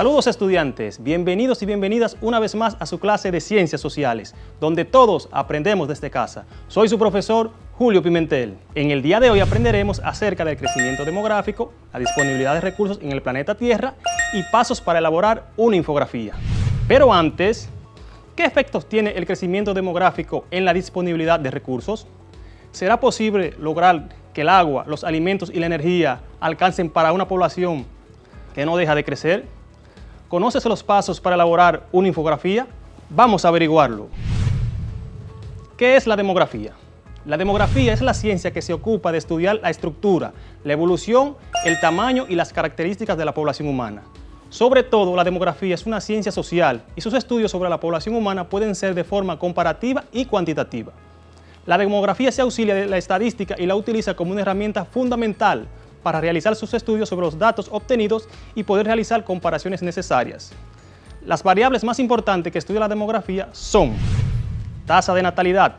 Saludos estudiantes, bienvenidos y bienvenidas una vez más a su clase de Ciencias Sociales, donde todos aprendemos desde casa. Soy su profesor Julio Pimentel. En el día de hoy aprenderemos acerca del crecimiento demográfico, la disponibilidad de recursos en el planeta Tierra y pasos para elaborar una infografía. Pero antes, ¿qué efectos tiene el crecimiento demográfico en la disponibilidad de recursos? ¿Será posible lograr que el agua, los alimentos y la energía alcancen para una población que no deja de crecer? ¿Conoces los pasos para elaborar una infografía? Vamos a averiguarlo. ¿Qué es la demografía? La demografía es la ciencia que se ocupa de estudiar la estructura, la evolución, el tamaño y las características de la población humana. Sobre todo, la demografía es una ciencia social y sus estudios sobre la población humana pueden ser de forma comparativa y cuantitativa. La demografía se auxilia de la estadística y la utiliza como una herramienta fundamental para realizar sus estudios sobre los datos obtenidos y poder realizar comparaciones necesarias. Las variables más importantes que estudia la demografía son tasa de natalidad.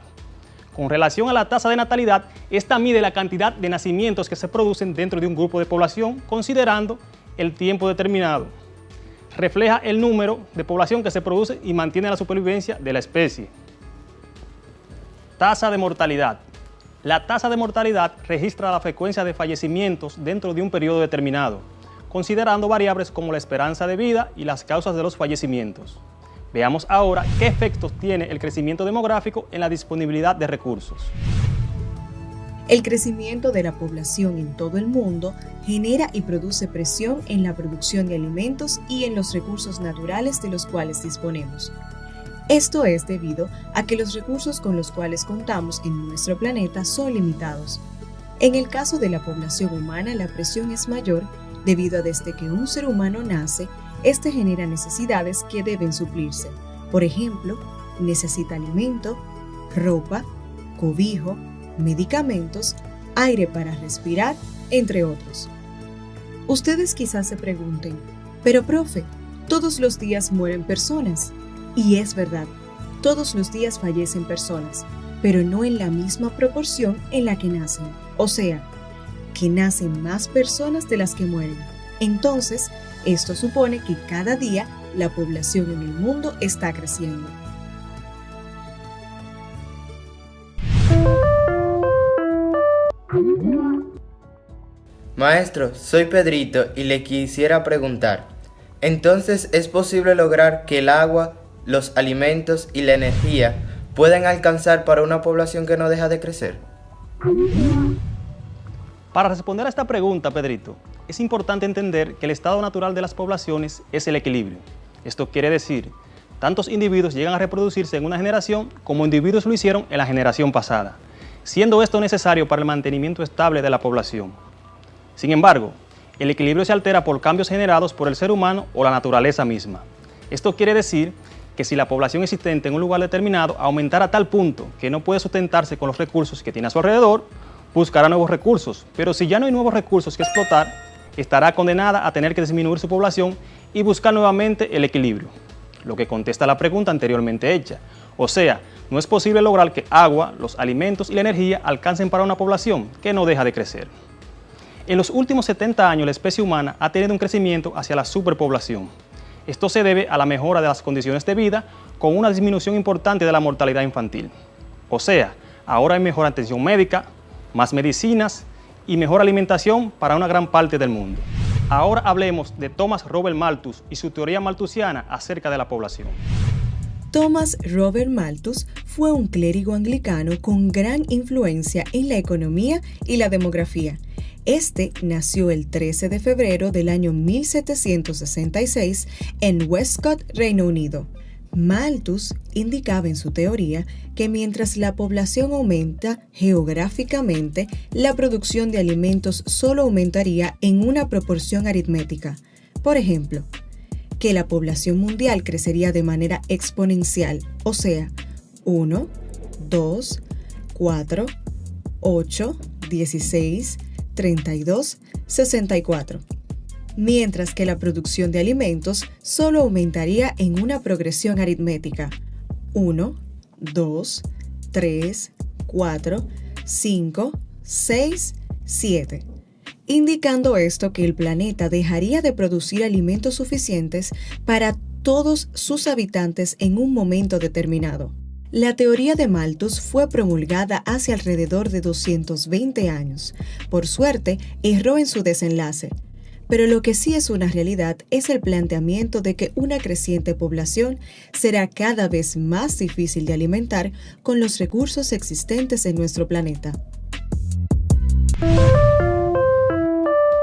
Con relación a la tasa de natalidad, esta mide la cantidad de nacimientos que se producen dentro de un grupo de población, considerando el tiempo determinado. Refleja el número de población que se produce y mantiene la supervivencia de la especie. Tasa de mortalidad. La tasa de mortalidad registra la frecuencia de fallecimientos dentro de un periodo determinado, considerando variables como la esperanza de vida y las causas de los fallecimientos. Veamos ahora qué efectos tiene el crecimiento demográfico en la disponibilidad de recursos. El crecimiento de la población en todo el mundo genera y produce presión en la producción de alimentos y en los recursos naturales de los cuales disponemos. Esto es debido a que los recursos con los cuales contamos en nuestro planeta son limitados. En el caso de la población humana, la presión es mayor debido a desde que un ser humano nace, este genera necesidades que deben suplirse. Por ejemplo, necesita alimento, ropa, cobijo, medicamentos, aire para respirar, entre otros. Ustedes quizás se pregunten, pero profe, todos los días mueren personas. Y es verdad, todos los días fallecen personas, pero no en la misma proporción en la que nacen. O sea, que nacen más personas de las que mueren. Entonces, esto supone que cada día la población en el mundo está creciendo. Maestro, soy Pedrito y le quisiera preguntar, ¿entonces es posible lograr que el agua, los alimentos y la energía pueden alcanzar para una población que no deja de crecer? Para responder a esta pregunta, Pedrito, es importante entender que el estado natural de las poblaciones es el equilibrio. Esto quiere decir, tantos individuos llegan a reproducirse en una generación como individuos lo hicieron en la generación pasada, siendo esto necesario para el mantenimiento estable de la población. Sin embargo, el equilibrio se altera por cambios generados por el ser humano o la naturaleza misma. Esto quiere decir que si la población existente en un lugar determinado aumentara a tal punto que no puede sustentarse con los recursos que tiene a su alrededor, buscará nuevos recursos, pero si ya no hay nuevos recursos que explotar, estará condenada a tener que disminuir su población y buscar nuevamente el equilibrio, lo que contesta la pregunta anteriormente hecha. O sea, no es posible lograr que agua, los alimentos y la energía alcancen para una población que no deja de crecer. En los últimos 70 años la especie humana ha tenido un crecimiento hacia la superpoblación. Esto se debe a la mejora de las condiciones de vida con una disminución importante de la mortalidad infantil. O sea, ahora hay mejor atención médica, más medicinas y mejor alimentación para una gran parte del mundo. Ahora hablemos de Thomas Robert Malthus y su teoría malthusiana acerca de la población. Thomas Robert Malthus fue un clérigo anglicano con gran influencia en la economía y la demografía. Este nació el 13 de febrero del año 1766 en Westcott, Reino Unido. Malthus indicaba en su teoría que mientras la población aumenta geográficamente, la producción de alimentos solo aumentaría en una proporción aritmética. Por ejemplo, que la población mundial crecería de manera exponencial, o sea, 1, 2, 4, 8, 16, 32, 64. Mientras que la producción de alimentos solo aumentaría en una progresión aritmética. 1, 2, 3, 4, 5, 6, 7. indicando esto que el planeta dejaría de producir alimentos suficientes para todos sus habitantes en un momento determinado. La teoría de Malthus fue promulgada hace alrededor de 220 años. Por suerte, erró en su desenlace. Pero lo que sí es una realidad es el planteamiento de que una creciente población será cada vez más difícil de alimentar con los recursos existentes en nuestro planeta.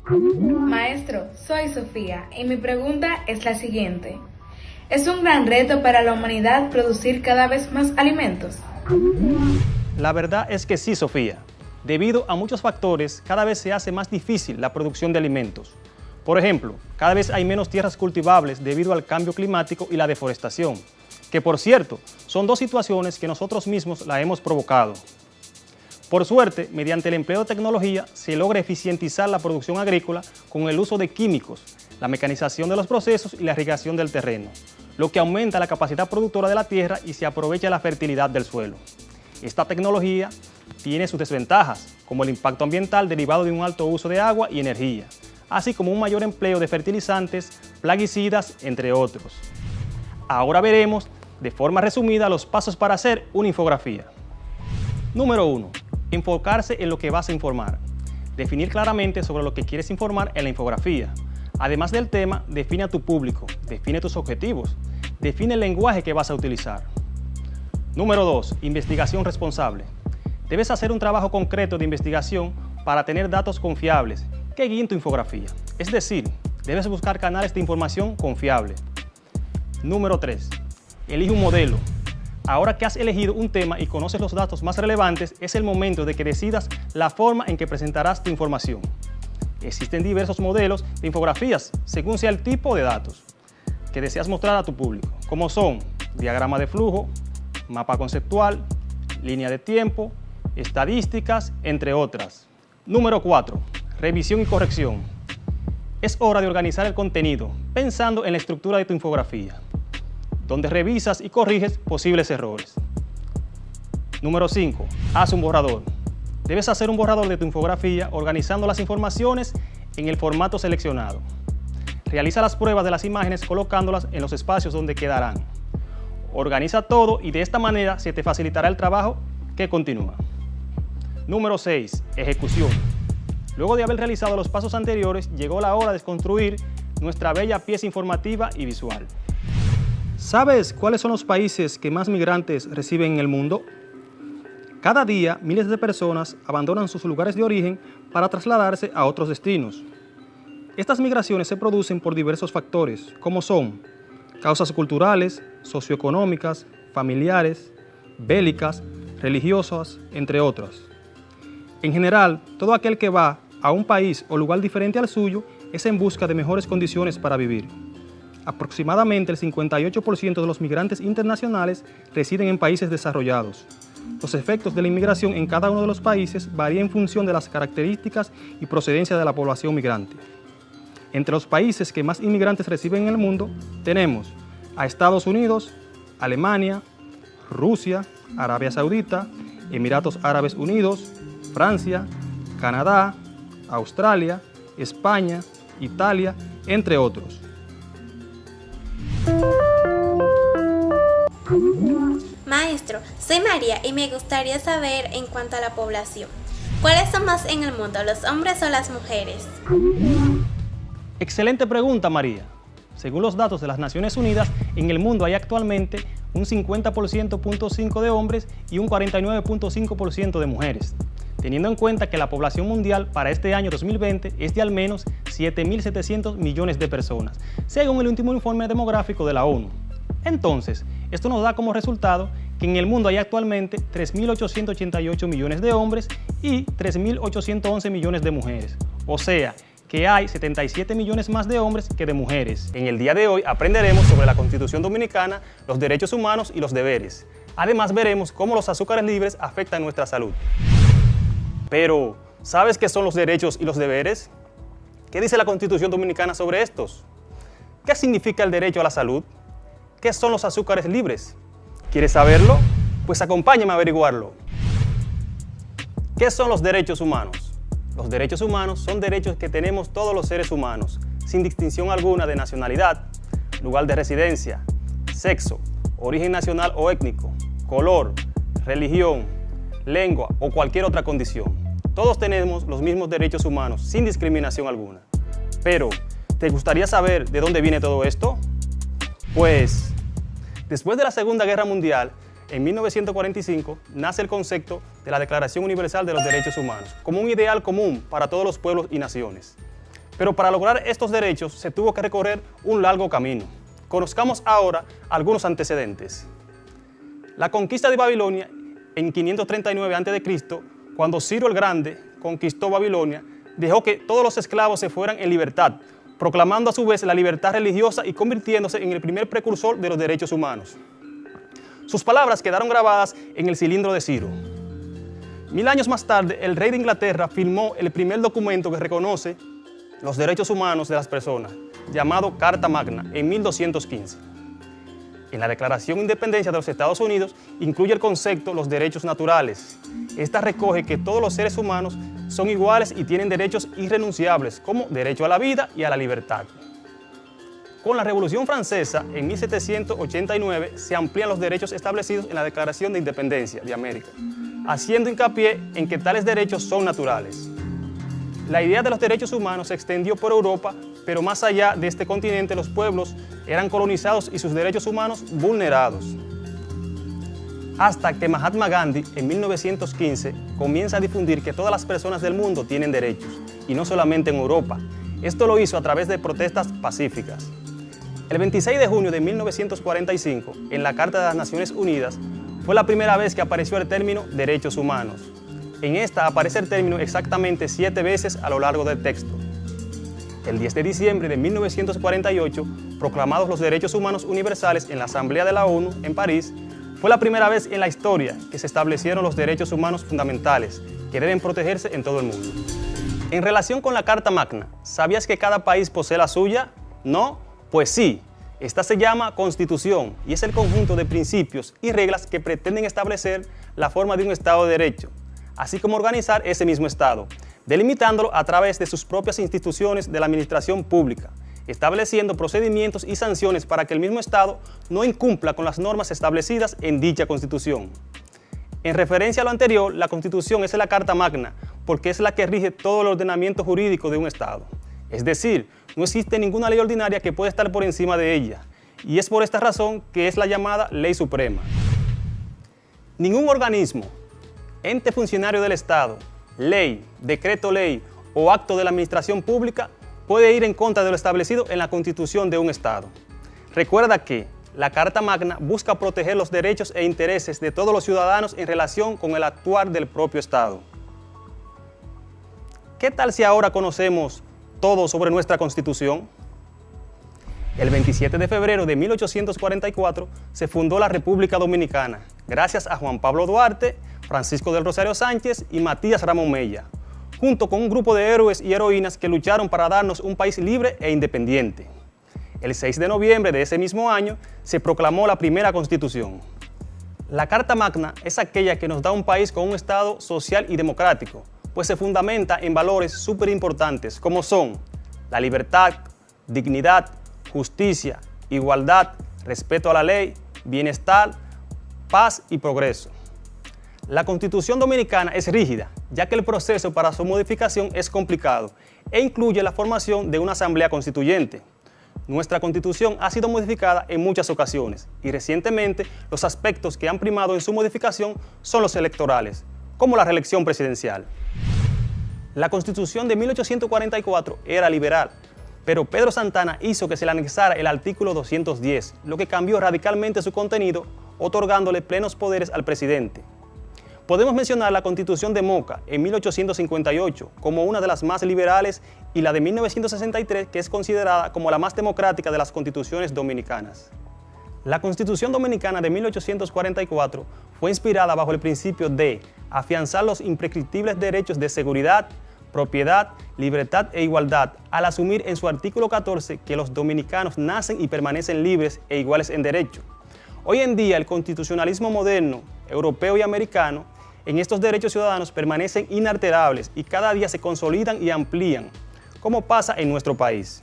Maestro, soy Sofía y mi pregunta es la siguiente. ¿Es un gran reto para la humanidad producir cada vez más alimentos? La verdad es que sí, Sofía. Debido a muchos factores, cada vez se hace más difícil la producción de alimentos. Por ejemplo, cada vez hay menos tierras cultivables debido al cambio climático y la deforestación, que por cierto, son dos situaciones que nosotros mismos la hemos provocado. Por suerte, mediante el empleo de tecnología, se logra eficientizar la producción agrícola con el uso de químicos, la mecanización de los procesos y la irrigación del terreno, lo que aumenta la capacidad productora de la tierra y se aprovecha la fertilidad del suelo. Esta tecnología tiene sus desventajas, como el impacto ambiental derivado de un alto uso de agua y energía, así como un mayor empleo de fertilizantes, plaguicidas, entre otros. Ahora veremos, de forma resumida, los pasos para hacer una infografía. Número 1. Enfocarse en lo que vas a informar. Definir claramente sobre lo que quieres informar en la infografía. Además del tema, define a tu público, define tus objetivos, define el lenguaje que vas a utilizar. Número 2. Investigación responsable. Debes hacer un trabajo concreto de investigación para tener datos confiables que guíen tu infografía. Es decir, debes buscar canales de información confiables. Número 3. Elige un modelo. Ahora que has elegido un tema y conoces los datos más relevantes, es el momento de que decidas la forma en que presentarás tu información. Existen diversos modelos de infografías según sea el tipo de datos que deseas mostrar a tu público, como son diagrama de flujo, mapa conceptual, línea de tiempo, estadísticas, entre otras. Número 4. Revisión y corrección. Es hora de organizar el contenido pensando en la estructura de tu infografía, donde revisas y corriges posibles errores. Número 5. Haz un borrador. Debes hacer un borrador de tu infografía organizando las informaciones en el formato seleccionado. Realiza las pruebas de las imágenes colocándolas en los espacios donde quedarán. Organiza todo y de esta manera se te facilitará el trabajo que continúa. Número 6. Ejecución. Luego de haber realizado los pasos anteriores, llegó la hora de construir nuestra bella pieza informativa y visual. ¿Sabes cuáles son los países que más migrantes reciben en el mundo? Cada día, miles de personas abandonan sus lugares de origen para trasladarse a otros destinos. Estas migraciones se producen por diversos factores, como son causas culturales, socioeconómicas, familiares, bélicas, religiosas, entre otras. En general, todo aquel que va a un país o lugar diferente al suyo es en busca de mejores condiciones para vivir. Aproximadamente el 58% de los migrantes internacionales residen en países desarrollados. Los efectos de la inmigración en cada uno de los países varían en función de las características y procedencia de la población migrante. Entre los países que más inmigrantes reciben en el mundo, tenemos a Estados Unidos, Alemania, Rusia, Arabia Saudita, Emiratos Árabes Unidos, Francia, Canadá, Australia, España, Italia, entre otros. Maestro, soy María y me gustaría saber en cuanto a la población, ¿cuáles son más en el mundo, los hombres o las mujeres? Excelente pregunta, María. Según los datos de las Naciones Unidas, en el mundo hay actualmente un 50.5% de hombres y un 49.5% de mujeres, teniendo en cuenta que la población mundial para este año 2020 es de al menos 7.700 millones de personas, según el último informe demográfico de la ONU. Entonces, esto nos da como resultado que en el mundo hay actualmente 3.888 millones de hombres y 3.811 millones de mujeres, o sea, que hay 77 millones más de hombres que de mujeres. En el día de hoy aprenderemos sobre la Constitución Dominicana, los derechos humanos y los deberes. Además veremos cómo los azúcares libres afectan nuestra salud. Pero, ¿sabes qué son los derechos y los deberes? ¿Qué dice la Constitución Dominicana sobre estos? ¿Qué significa el derecho a la salud? ¿Qué son los azúcares libres? ¿Quieres saberlo? Pues acompáñame a averiguarlo. ¿Qué son los derechos humanos? Los derechos humanos son derechos que tenemos todos los seres humanos, sin distinción alguna de nacionalidad, lugar de residencia, sexo, origen nacional o étnico, color, religión, lengua o cualquier otra condición. Todos tenemos los mismos derechos humanos, sin discriminación alguna. Pero, ¿te gustaría saber de dónde viene todo esto? Pues, después de la Segunda Guerra Mundial, en 1945, nace el concepto de la Declaración Universal de los Derechos Humanos, como un ideal común para todos los pueblos y naciones. Pero para lograr estos derechos se tuvo que recorrer un largo camino. Conozcamos ahora algunos antecedentes. La conquista de Babilonia en 539 a.C., cuando Ciro el Grande conquistó Babilonia, dejó que todos los esclavos se fueran en libertad, proclamando a su vez la libertad religiosa y convirtiéndose en el primer precursor de los derechos humanos. Sus palabras quedaron grabadas en el cilindro de Ciro. 1000 años más tarde, el rey de Inglaterra firmó el primer documento que reconoce los derechos humanos de las personas, llamado Carta Magna, en 1215. En la Declaración de Independencia de los Estados Unidos incluye el concepto los derechos naturales. Esta recoge que todos los seres humanos son iguales y tienen derechos irrenunciables, como derecho a la vida y a la libertad. Con la Revolución Francesa, en 1789, se amplían los derechos establecidos en la Declaración de Independencia de América, haciendo hincapié en que tales derechos son naturales. La idea de los derechos humanos se extendió por Europa, pero más allá de este continente los pueblos eran colonizados y sus derechos humanos vulnerados. Hasta que Mahatma Gandhi, en 1915, comienza a difundir que todas las personas del mundo tienen derechos, y no solamente en Europa. Esto lo hizo a través de protestas pacíficas. El 26 de junio de 1945, en la Carta de las Naciones Unidas, fue la primera vez que apareció el término derechos humanos. En esta aparece el término exactamente 7 veces a lo largo del texto. El 10 de diciembre de 1948, proclamados los derechos humanos universales en la Asamblea de la ONU en París, fue la primera vez en la historia que se establecieron los derechos humanos fundamentales, que deben protegerse en todo el mundo. En relación con la Carta Magna, ¿sabías que cada país posee la suya? ¿No? Pues sí, esta se llama Constitución y es el conjunto de principios y reglas que pretenden establecer la forma de un Estado de Derecho, así como organizar ese mismo Estado, delimitándolo a través de sus propias instituciones de la administración pública, estableciendo procedimientos y sanciones para que el mismo Estado no incumpla con las normas establecidas en dicha Constitución. En referencia a lo anterior, la Constitución es la Carta Magna porque es la que rige todo el ordenamiento jurídico de un Estado. Es decir, no existe ninguna ley ordinaria que pueda estar por encima de ella, y es por esta razón que es la llamada Ley Suprema. Ningún organismo, ente funcionario del Estado, ley, decreto ley o acto de la administración pública puede ir en contra de lo establecido en la Constitución de un Estado. Recuerda que la Carta Magna busca proteger los derechos e intereses de todos los ciudadanos en relación con el actuar del propio Estado. ¿Qué tal si ahora conocemos todo sobre nuestra Constitución? El 27 de febrero de 1844 se fundó la República Dominicana, gracias a Juan Pablo Duarte, Francisco del Rosario Sánchez y Matías Ramón Mella, junto con un grupo de héroes y heroínas que lucharon para darnos un país libre e independiente. El 6 de noviembre de ese mismo año se proclamó la primera Constitución. La Carta Magna es aquella que nos da un país con un Estado social y democrático, pues se fundamenta en valores súper importantes como son la libertad, dignidad, justicia, igualdad, respeto a la ley, bienestar, paz y progreso. La Constitución Dominicana es rígida, ya que el proceso para su modificación es complicado e incluye la formación de una asamblea constituyente. Nuestra Constitución ha sido modificada en muchas ocasiones y recientemente los aspectos que han primado en su modificación son los electorales, como la reelección presidencial. La Constitución de 1844 era liberal, pero Pedro Santana hizo que se le anexara el artículo 210, lo que cambió radicalmente su contenido, otorgándole plenos poderes al presidente. Podemos mencionar la Constitución de Moca en 1858 como una de las más liberales y la de 1963 que es considerada como la más democrática de las constituciones dominicanas. La Constitución Dominicana de 1844 fue inspirada bajo el principio de afianzar los imprescriptibles derechos de seguridad, propiedad, libertad e igualdad al asumir en su artículo 14 que los dominicanos nacen y permanecen libres e iguales en derecho. Hoy en día el constitucionalismo moderno, europeo y americano en estos derechos ciudadanos permanecen inalterables y cada día se consolidan y amplían, como pasa en nuestro país.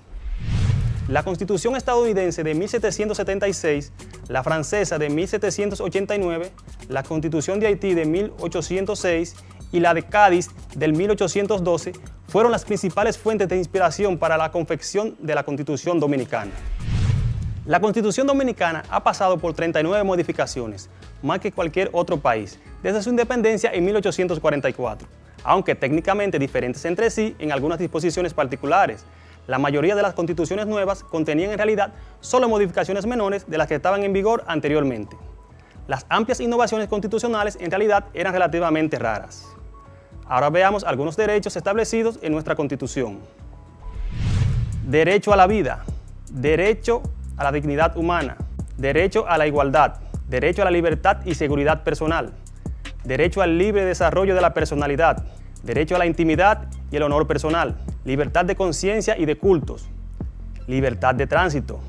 La Constitución estadounidense de 1776, la francesa de 1789, la Constitución de Haití de 1806 y la de Cádiz del 1812 fueron las principales fuentes de inspiración para la confección de la Constitución dominicana. La Constitución dominicana ha pasado por 39 modificaciones, más que cualquier otro país, desde su independencia en 1844, aunque técnicamente diferentes entre sí en algunas disposiciones particulares. La mayoría de las constituciones nuevas contenían en realidad solo modificaciones menores de las que estaban en vigor anteriormente. Las amplias innovaciones constitucionales en realidad eran relativamente raras. Ahora veamos algunos derechos establecidos en nuestra Constitución. Derecho a la vida, derecho a la dignidad humana, derecho a la igualdad, derecho a la libertad y seguridad personal, derecho al libre desarrollo de la personalidad, derecho a la intimidad y el honor personal, libertad de conciencia y de cultos, libertad de tránsito,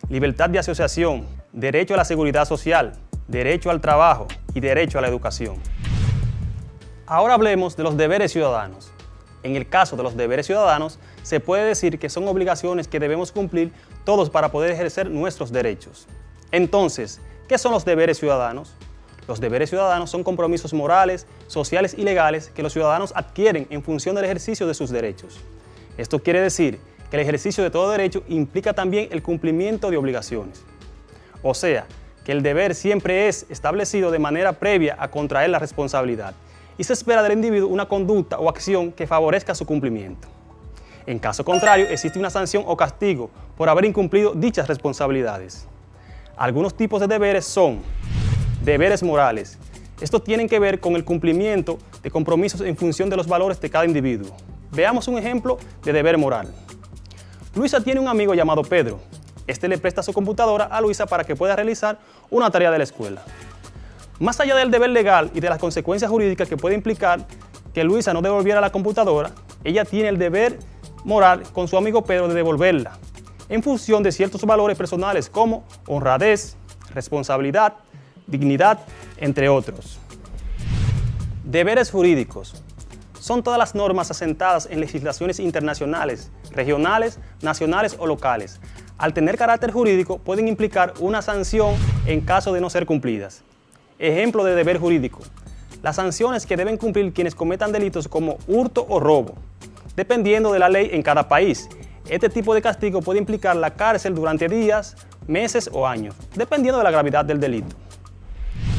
libertad de asociación, derecho a la seguridad social, derecho al trabajo y derecho a la educación. Ahora hablemos de los deberes ciudadanos. En el caso de los deberes ciudadanos, se puede decir que son obligaciones que debemos cumplir todos para poder ejercer nuestros derechos. Entonces, ¿qué son los deberes ciudadanos? Los deberes ciudadanos son compromisos morales, sociales y legales que los ciudadanos adquieren en función del ejercicio de sus derechos. Esto quiere decir que el ejercicio de todo derecho implica también el cumplimiento de obligaciones. O sea, que el deber siempre es establecido de manera previa a contraer la responsabilidad y se espera del individuo una conducta o acción que favorezca su cumplimiento. En caso contrario, existe una sanción o castigo por haber incumplido dichas responsabilidades. Algunos tipos de deberes son deberes morales. Estos tienen que ver con el cumplimiento de compromisos en función de los valores de cada individuo. Veamos un ejemplo de deber moral. Luisa tiene un amigo llamado Pedro. Este le presta su computadora a Luisa para que pueda realizar una tarea de la escuela. Más allá del deber legal y de las consecuencias jurídicas que puede implicar que Luisa no devolviera la computadora, ella tiene el deber moral con su amigo Pedro de devolverla, en función de ciertos valores personales como honradez, responsabilidad, dignidad, entre otros. Deberes jurídicos. Son todas las normas asentadas en legislaciones internacionales, regionales, nacionales o locales. Al tener carácter jurídico, pueden implicar una sanción en caso de no ser cumplidas. Ejemplo de deber jurídico. Las sanciones que deben cumplir quienes cometan delitos como hurto o robo, dependiendo de la ley en cada país. Este tipo de castigo puede implicar la cárcel durante días, meses o años, dependiendo de la gravedad del delito.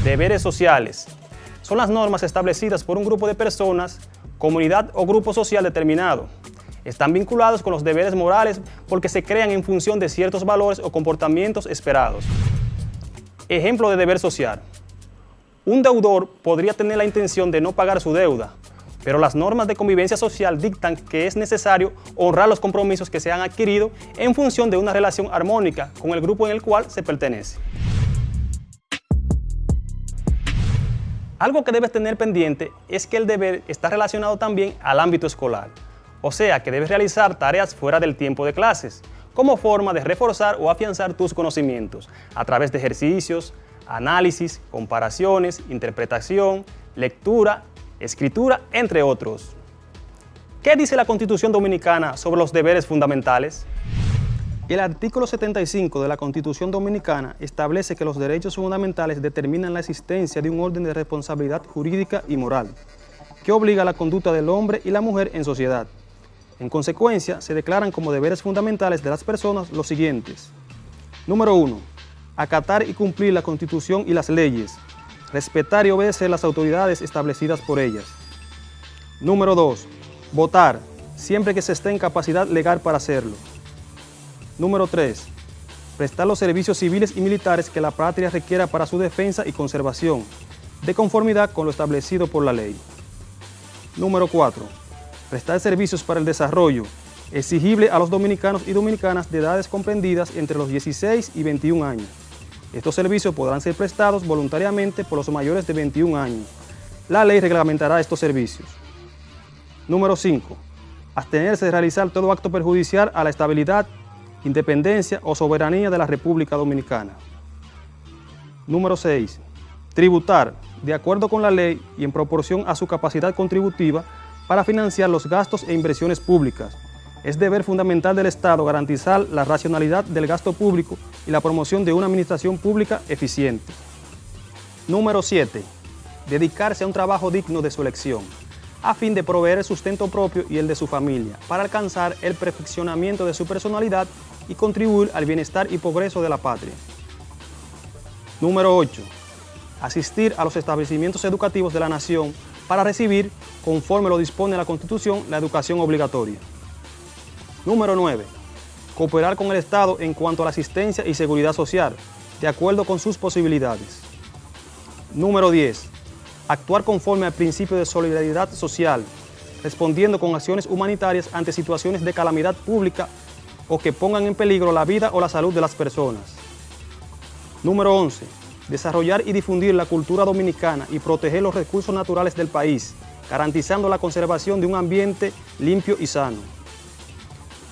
Deberes sociales. Son las normas establecidas por un grupo de personas, comunidad o grupo social determinado. Están vinculados con los deberes morales porque se crean en función de ciertos valores o comportamientos esperados. Ejemplo de deber social. Un deudor podría tener la intención de no pagar su deuda, pero las normas de convivencia social dictan que es necesario honrar los compromisos que se han adquirido en función de una relación armónica con el grupo en el cual se pertenece. Algo que debes tener pendiente es que el deber está relacionado también al ámbito escolar, o sea que debes realizar tareas fuera del tiempo de clases, como forma de reforzar o afianzar tus conocimientos, a través de ejercicios, análisis, comparaciones, interpretación, lectura, escritura, entre otros. ¿Qué dice la Constitución Dominicana sobre los deberes fundamentales? El artículo 75 de la Constitución Dominicana establece que los derechos fundamentales determinan la existencia de un orden de responsabilidad jurídica y moral, que obliga a la conducta del hombre y la mujer en sociedad. En consecuencia, se declaran como deberes fundamentales de las personas los siguientes. Número 1. Acatar y cumplir la Constitución y las leyes. Respetar y obedecer las autoridades establecidas por ellas. Número 2. Votar, siempre que se esté en capacidad legal para hacerlo. Número 3. Prestar los servicios civiles y militares que la patria requiera para su defensa y conservación, de conformidad con lo establecido por la ley. Número 4. Prestar servicios para el desarrollo, exigible a los dominicanos y dominicanas de edades comprendidas entre los 16 y 21 años. Estos servicios podrán ser prestados voluntariamente por los mayores de 21 años. La ley reglamentará estos servicios. Número 5. Abstenerse de realizar todo acto perjudicial a la estabilidad, independencia o soberanía de la República Dominicana. Número 6. Tributar, de acuerdo con la ley y en proporción a su capacidad contributiva para financiar los gastos e inversiones públicas. Es deber fundamental del Estado garantizar la racionalidad del gasto público y la promoción de una administración pública eficiente. Número 7. Dedicarse a un trabajo digno de su elección, a fin de proveer el sustento propio y el de su familia, para alcanzar el perfeccionamiento de su personalidad y contribuir al bienestar y progreso de la patria. Número 8. Asistir a los establecimientos educativos de la nación para recibir, conforme lo dispone la Constitución, la educación obligatoria. Número 9. Cooperar con el Estado en cuanto a la asistencia y seguridad social, de acuerdo con sus posibilidades. Número 10. Actuar conforme al principio de solidaridad social, respondiendo con acciones humanitarias ante situaciones de calamidad pública o que pongan en peligro la vida o la salud de las personas. Número 11. Desarrollar y difundir la cultura dominicana y proteger los recursos naturales del país, garantizando la conservación de un ambiente limpio y sano.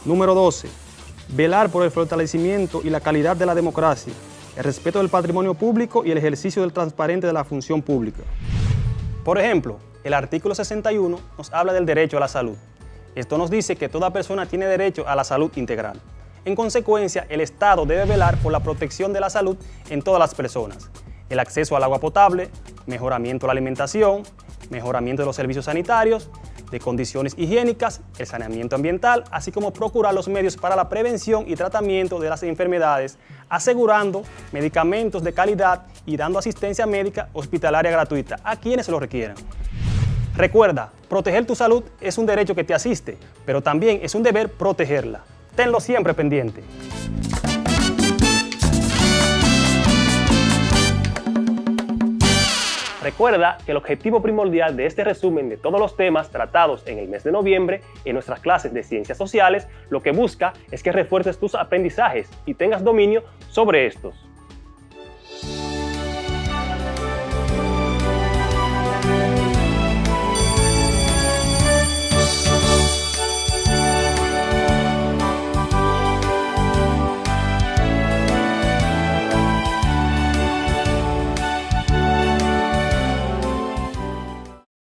Número 12. Velar por el fortalecimiento y la calidad de la democracia, el respeto del patrimonio público y el ejercicio del transparente de la función pública. Por ejemplo, el artículo 61 nos habla del derecho a la salud. Esto nos dice que toda persona tiene derecho a la salud integral. En consecuencia, el Estado debe velar por la protección de la salud en todas las personas. El acceso al agua potable, mejoramiento de la alimentación, mejoramiento de los servicios sanitarios, de condiciones higiénicas, el saneamiento ambiental, así como procurar los medios para la prevención y tratamiento de las enfermedades, asegurando medicamentos de calidad y dando asistencia médica hospitalaria gratuita a quienes lo requieran. Recuerda, proteger tu salud es un derecho que te asiste, pero también es un deber protegerla. Tenlo siempre pendiente. Recuerda que el objetivo primordial de este resumen de todos los temas tratados en el mes de noviembre en nuestras clases de Ciencias Sociales, lo que busca es que refuerces tus aprendizajes y tengas dominio sobre estos.